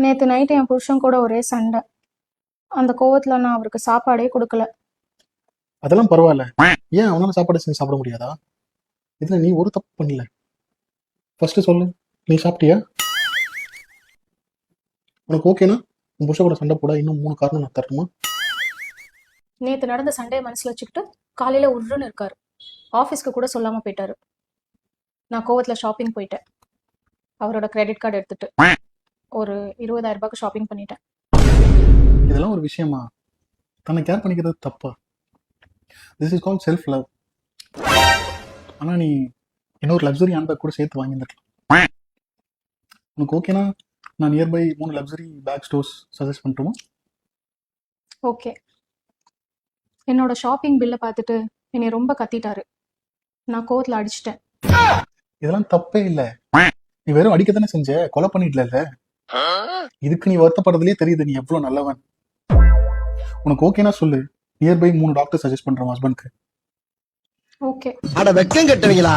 நேத்து நைட்டு என் புருஷன் கூட ஒரே சண்டை. அந்த கோவத்துல நான் அவருக்கு சாப்பாடே கொடுக்கல. அதெல்லாம் பரவாயில்ல. ஏன் அவனால சாப்பாடு செஞ்சு சாப்பிட முடியாதா? இதுல நீ ஒரு தப்பு பண்ணல. ஃபர்ஸ்ட் சொல்லு, நீ சாப்பிட்டியா? உனக்கு ஓகேனா உன் புருஷன் கூட சண்டை போட இன்னும் 3 காரணம் நான் தரணுமா? நேத்து நடந்த சண்டையை மனசுல வச்சுக்கிட்டு காலையில உருன்னு இருக்காரு. ஆஃபீஸ்க்கு கூட சொல்லாம போயிட்டாரு. நான் கோவத்துல ஷாப்பிங் போயிட்டேன். அவரோட கிரெடிட் கார்டு எடுத்துட்டு ஒரு 20,000 ரூபாய்க்கு ஷாப்பிங் பண்ணிட்டேன். இதெல்லாம் ஒரு விஷயமா? தன்னை கேர் பண்ணிக்கிறது தப்பா? This is call self love. ஆனா நீ இன்னொரு லக்ஸரி ஹேண்ட்பேக் கூட சேர்த்து வாங்கியிருந்துக்கலாம். உனக்கு ஓகேனா நான் nearby 3 luxury bag stores suggest பண்ணட்டுமா? ஓகே. என்னோட ஷாப்பிங் பில்லை பார்த்துட்டு என்னை ரொம்ப கத்திட்டாரு. நான் கோவத்துல அடிச்சிட்டேன். இதெல்லாம் தப்பே இல்ல. நீ வெறும் அடிக்கத்தானே செஞ்ச, கொலை பண்ணிடல. இதுக்கு நீ வருத்தப்படுறதுலயே தெரியுது நீ எவ்வளவு நல்லவன். உனக்கு ஓகேனா சொல்லு, நியர்பை 3 டாக்டர் சஜஸ்ட் பண்றேன் ஹஸ்பண்ட்க்கு. ஓகே. அட வெக்கம் கட்டுவீங்களா?